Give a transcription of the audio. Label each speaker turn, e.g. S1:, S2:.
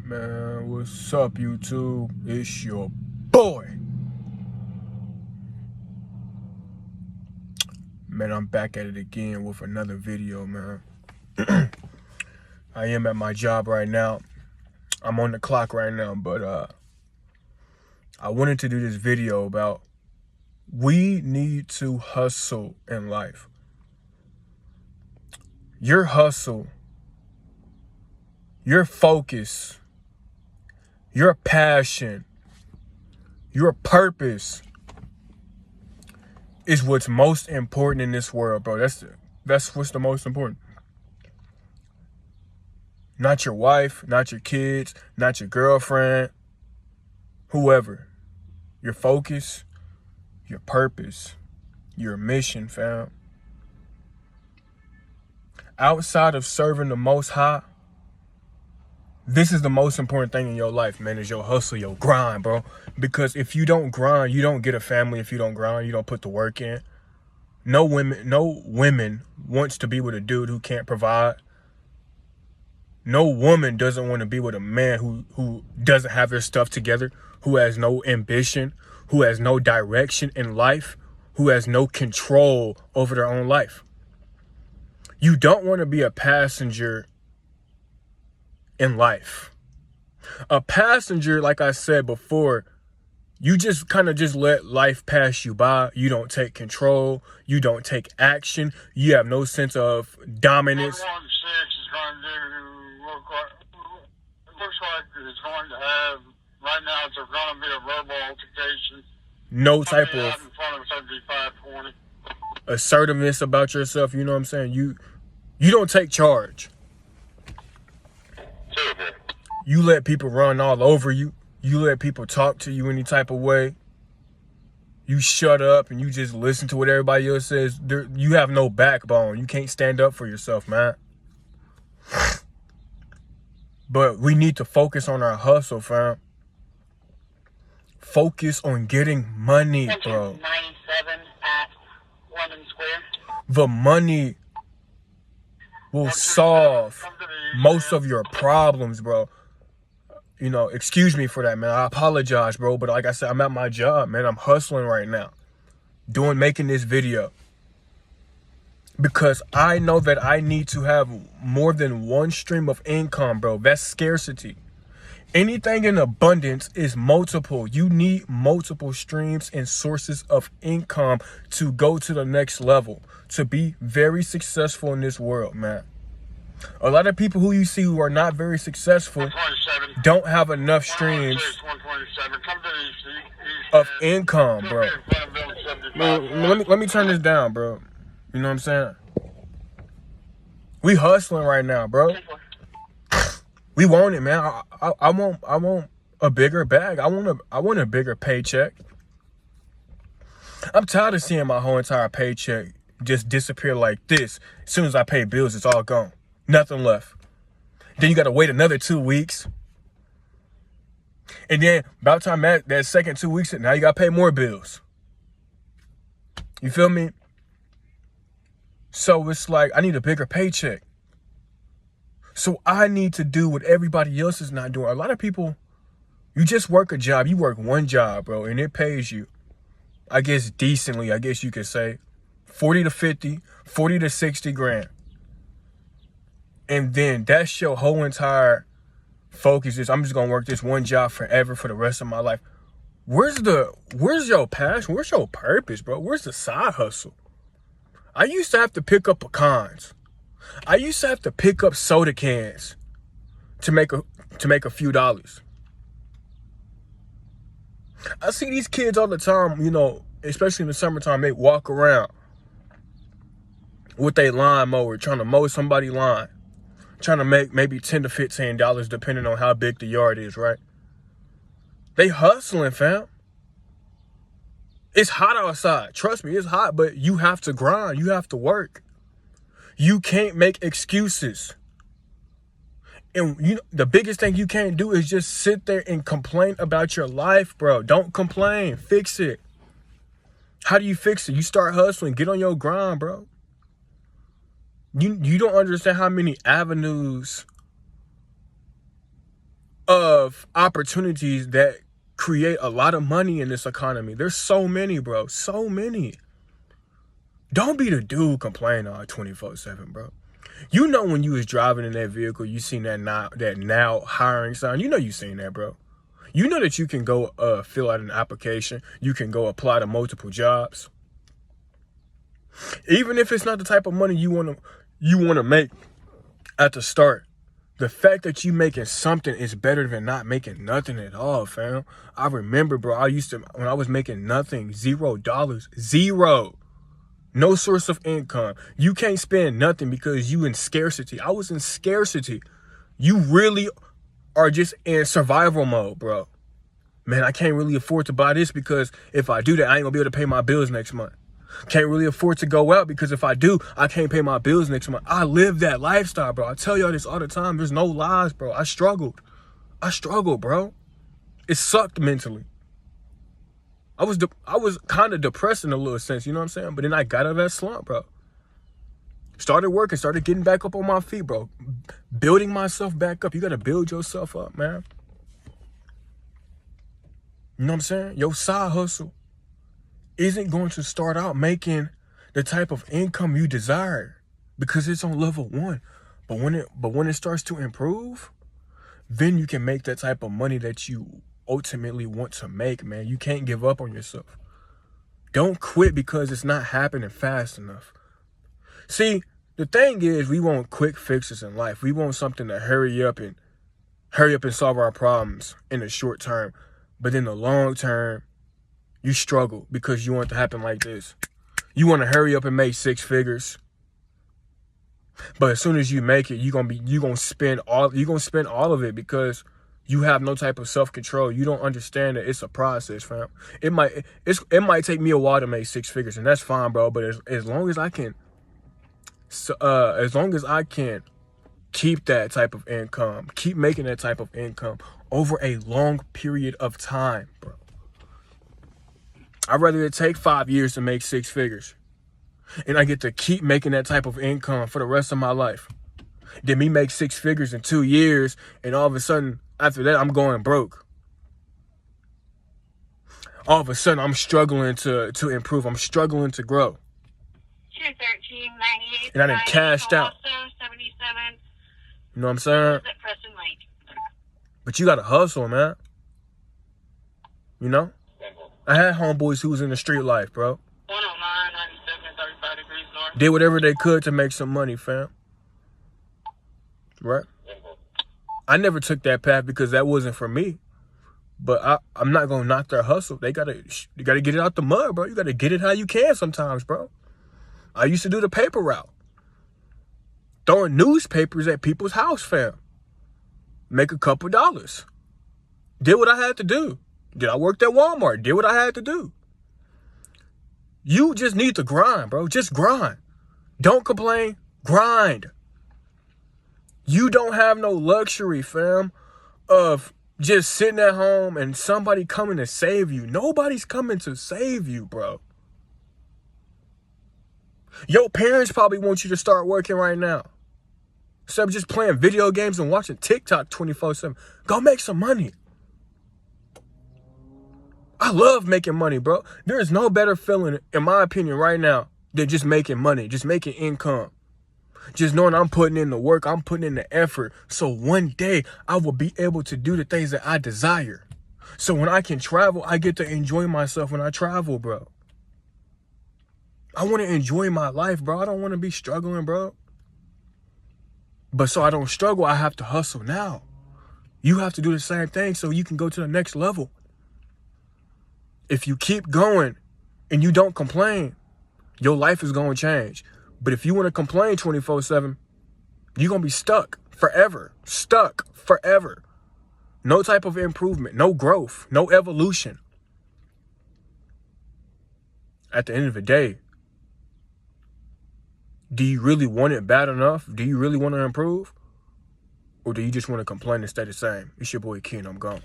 S1: Man, what's up, YouTube? It's your boy. Man, I'm back at it again with another video, man. I am at my job right now. I'm on the clock right now, but I wanted to do this video about we need to hustle in life. Your hustle, your focus, your passion, your purpose is what's most important in this world, bro. That's what's the most important. Not your wife, not your kids, not your girlfriend, whoever. Your focus, your purpose, your mission, fam. Outside of serving the Most High, this is the most important thing in your life, man, is your hustle, your grind, bro. Because if you don't grind, you don't get a family. If you don't grind, you don't put the work in. No women wants to be with a dude who can't provide. No woman doesn't want to be with a man who doesn't have their stuff together, who has no ambition, who has no direction in life, who has no control over their own life. You don't want to be a passenger in life. A passenger, like I said before, you just kind of just let life pass you by. You don't take control. You don't take action. You have no sense of dominance.
S2: What 1-6 is going to do, looks like it's going to have, right now it's going to be a verbal altercation.
S1: No type of
S2: in front of 7520.
S1: assertiveness about yourself. You know what I'm saying? You don't take charge. You let people run all over you. You let people talk to you any type of way. You shut up and you just listen to what everybody else says. You have no backbone. You can't stand up for yourself, man. But we need to focus on our hustle, fam. Focus on getting money, bro.
S2: 97 at London Square.
S1: The money will solve most of your problems, bro. You know, excuse me for that, man. I apologize, bro. But like I said, I'm at my job, man. I'm hustling right now. Making this video. Because I know that I need to have more than one stream of income, bro. That's scarcity. Anything in abundance is multiple. You need multiple streams and sources of income to go to the next level. To be very successful in this world, man. A lot of people who you see who are not very successful don't have enough streams of income, bro. Man, let me turn this down, bro. You know what I'm saying? We hustling right now, bro. We want it, man. I want a bigger bag. I want a bigger paycheck. I'm tired of seeing my whole entire paycheck just disappear like this. As soon as I pay bills, it's all gone. Nothing left. Then you got to wait another 2 weeks. And then about the time that second 2 weeks, now you got to pay more bills. You feel me? So it's like, I need a bigger paycheck. So I need to do what everybody else is not doing. A lot of people, you just work a job. You work one job, bro, and it pays you, I guess, decently, I guess you could say, 40 to 50, 40 to 60 grand. And then that's your whole entire focus is, I'm just going to work this one job forever for the rest of my life. Where's your passion? Where's your purpose, bro? Where's the side hustle? I used to have to pick up pecans. I used to have to pick up soda cans to make a few dollars. I see these kids all the time, you know, especially in the summertime, they walk around with their lawnmower trying to mow somebody's lawn. Trying to make maybe $10 to $15 depending on how big the yard is, right? They hustling, fam. It's hot outside. Trust me, it's hot, but you have to grind. You have to work. You can't make excuses. And you know, the biggest thing you can't do is just sit there and complain about your life, bro. Don't complain. Fix it. How do you fix it? You start hustling. Get on your grind, bro. You don't understand how many avenues of opportunities that create a lot of money in this economy. There's so many, bro. So many. Don't be the dude complaining all 24/7, bro. You know when you was driving in that vehicle, you seen that now hiring sign. You know you seen that, bro. You know that you can go fill out an application. You can go apply to multiple jobs. Even if it's not the type of money you wanna make at the start. The fact that you making something is better than not making nothing at all, fam. I remember, bro, when I was making nothing, $0, zero. No source of income. You can't spend nothing because you in scarcity. I was in scarcity. You really are just in survival mode, bro. Man, I can't really afford to buy this because if I do that, I ain't gonna be able to pay my bills next month. Can't really afford to go out because if I do, I can't pay my bills next month. I live that lifestyle, bro. I tell y'all this all the time. There's no lies, bro. I struggled, bro. It sucked mentally. I was kind of depressed in a little sense, you know what I'm saying? But then I got out of that slump, bro. Started working, started getting back up on my feet, bro. Building myself back up. You got to build yourself up, man. You know what I'm saying? Your side hustle isn't going to start out making the type of income you desire because it's on level 1. But when it starts to improve, then you can make that type of money that you ultimately want to make, man. You can't give up on yourself. Don't quit because it's not happening fast enough. See, the thing is, we want quick fixes in life. We want something to hurry up and solve our problems in the short term. But in the long term, you struggle because you want it to happen like this. You want to hurry up and make 6 figures. But as soon as you make it, you're gonna spend all of it because you have no type of self-control. You don't understand that it's a process, fam. It might take me a while to make 6 figures, and that's fine, bro. But as long as I can keep that type of income, keep making that type of income over a long period of time, bro. I'd rather it take 5 years to make 6 figures, and I get to keep making that type of income for the rest of my life, than me make 6 figures in 2 years, and all of a sudden, after that, I'm going broke. All of a sudden, I'm struggling to improve. I'm struggling to grow.
S2: 213-98.
S1: And I done cashed out.
S2: 77.
S1: You know what I'm saying?
S2: Preston Lake.
S1: But you got to hustle, man. You know? I had homeboys who was in the street life, bro.
S2: 109, 97, 35 degrees north.
S1: Did whatever they could to make some money, fam. Right? I never took that path because that wasn't for me. But I'm not going to knock their hustle. You gotta get it out the mud, bro. You got to get it how you can sometimes, bro. I used to do the paper route. Throwing newspapers at people's house, fam. Make a couple dollars. Did what I had to do. Did I work at Walmart? Did what I had to do. You just need to grind, bro. Just grind. Don't complain. Grind. You don't have no luxury, fam, of just sitting at home and somebody coming to save you. Nobody's coming to save you, bro. Your parents probably want you to start working right now. Instead of just playing video games and watching TikTok 24/7. Go make some money. I love making money, bro. There is no better feeling, in my opinion, right now than just making money, just making income. Just knowing I'm putting in the work, I'm putting in the effort. So one day I will be able to do the things that I desire. So when I can travel, I get to enjoy myself when I travel, bro. I want to enjoy my life, bro. I don't want to be struggling, bro. But so I don't struggle, I have to hustle now. You have to do the same thing so you can go to the next level. If you keep going and you don't complain, your life is going to change. But if you want to complain 24/7, you're going to be stuck forever. Stuck forever. No type of improvement, no growth, no evolution. At the end of the day, do you really want it bad enough? Do you really want to improve? Or do you just want to complain and stay the same? It's your boy Ken, I'm gone.